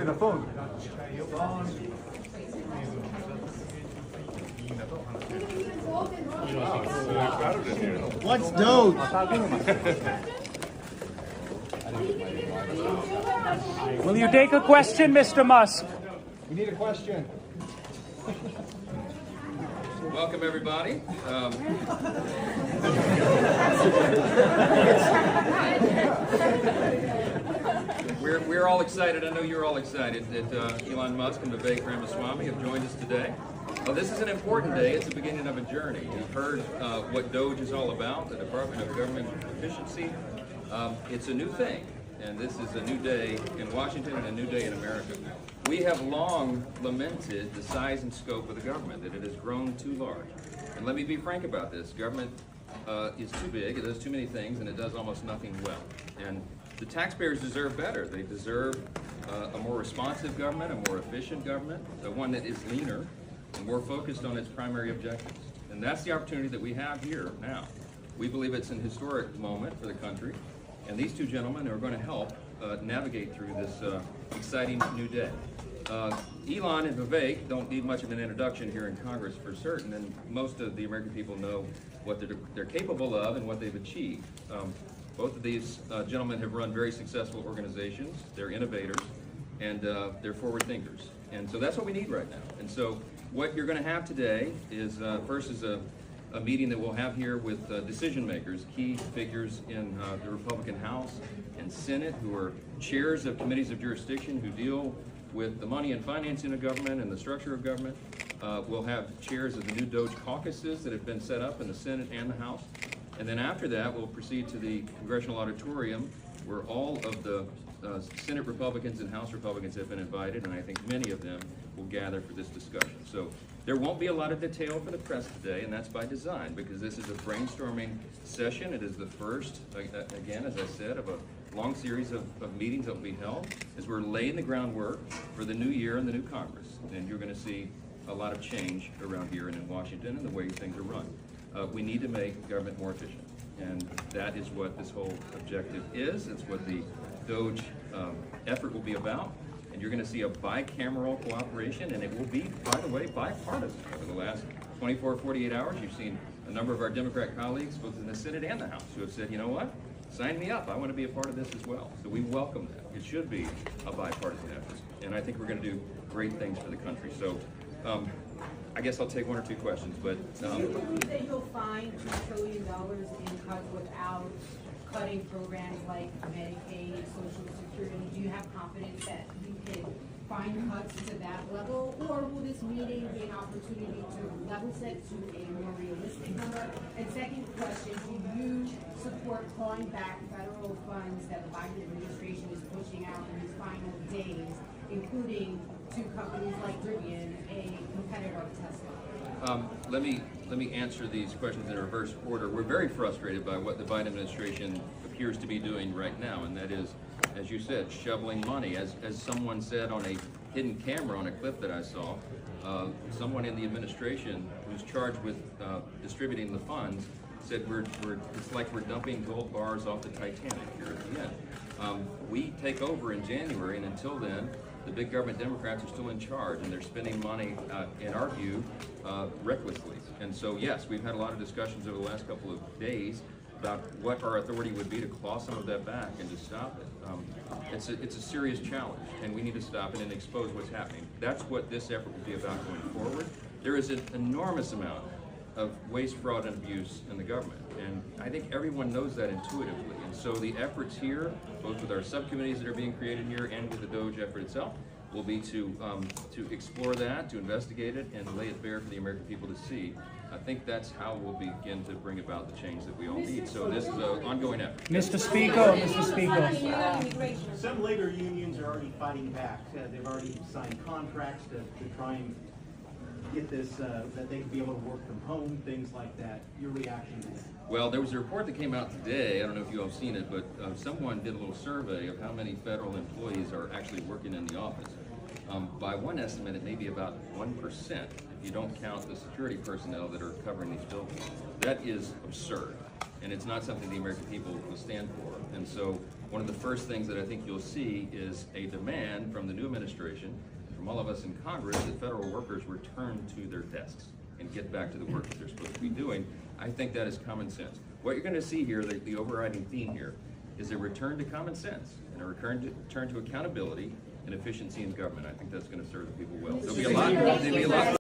the phone. What's Doge? Will you take a question, Mr. Musk? We need a question. Welcome, everybody. We're all excited. I know you're all excited that Elon Musk and Vivek Ramaswamy have joined us today. This is an important day. It's the beginning of a journey. You've heard what Doge is all about, the Department of Government Efficiency. It's a new thing, and this is a new day in Washington and a new day in America. We have long lamented the size and scope of the government, that it has grown too large. And let me be frank about this. Government is too big, it does too many things, and it does almost nothing well. And the taxpayers deserve better. They deserve a more responsive government, a more efficient government, one that is leaner and more focused on its primary objectives. And that's the opportunity that we have here now. We believe it's an historic moment for the country, and these two gentlemen are going to help navigate through this exciting new day. Elon and Vivek don't need much of an introduction here in Congress for certain, and most of the American people know what they're capable of and what they've achieved. Both of these gentlemen have run very successful organizations. They're innovators, and they're forward thinkers. And so that's what we need right now. And so what you're going to have today is first is a meeting that we'll have here with decision makers, key figures in the Republican House and Senate, who are chairs of committees of jurisdiction who deal with the money and financing of government and the structure of government. We'll have chairs of the new Doge caucuses that have been set up in the Senate and the House. And then after that, we'll proceed to the Congressional Auditorium, where all of the Senate Republicans and House Republicans have been invited, and I think many of them will gather for this discussion. So there won't be a lot of detail for the press today, and that's by design, because this is a brainstorming session. It is the first, again, as I said, of a long series of meetings that will be held as we're laying the groundwork for the new year and the new Congress. And you're going to see a lot of change around here and in Washington and the way things are run. We need to make government more efficient, and that is what this whole objective is. It's what the Doge effort will be about, and you're going to see a bicameral cooperation, and it will be, by the way, bipartisan. Over the last 24, 48 hours, you've seen a number of our Democrat colleagues, both in the Senate and the House, who have said, you know what, sign me up, I want to be a part of this as well. So we welcome that. It should be a bipartisan effort, and I think we're going to do great things for the country. So I guess I'll take one or two questions, but do you believe that you'll find $2 trillion in cuts without cutting programs like Medicaid, Social Security? Do you have confidence that you can find cuts to that level, or will this meeting be an opportunity to level set to a more realistic number? And second question, do you support clawing back federal funds that the Biden administration is pushing out in these final days, including to companies like Rivian, a competitor of Tesla? Let me answer these questions in reverse order. We're very frustrated by what the Biden administration appears to be doing right now, and that is, as you said, shoveling money. As someone said on a hidden camera on a clip that I saw, someone in the administration who's charged with distributing the funds said it's like we're dumping gold bars off the Titanic here at the end. We take over in January, and until then, the big government Democrats are still in charge, and they're spending money, in our view, recklessly. And so, yes, we've had a lot of discussions over the last couple of days about what our authority would be to claw some of that back and to stop it. It's a serious challenge, and we need to stop it and expose what's happening. That's what this effort will be about going forward. There is an enormous amount of waste, fraud, and abuse in the government, and I think everyone knows that intuitively. And so the efforts here, both with our subcommittees that are being created here and with the Doge effort itself, will be to explore that, to investigate it, and lay it bare for the American people to see. I think that's how we'll begin to bring about the change that we all need. So this is an ongoing effort. Mr. Speaker. Some labor unions are already fighting back. They've already signed contracts to try and get this, that they can be able to work from home, things like that. Your reaction to that? Well, there was a report that came out today, I don't know if you all have seen it, but someone did a little survey of how many federal employees are actually working in the office. By one estimate, it may be about 1%, if you don't count the security personnel that are covering these buildings. That is absurd. and it's not something the American people will stand for. And so one of the first things that I think you'll see is a demand from the new administration, from all of us in Congress, that federal workers return to their desks and get back to the work that they're supposed to be doing. I think that is common sense. What you're going to see here, the overriding theme here, is a return to common sense and a return to accountability and efficiency in government. I think that's going to serve the people well. There'll be a lot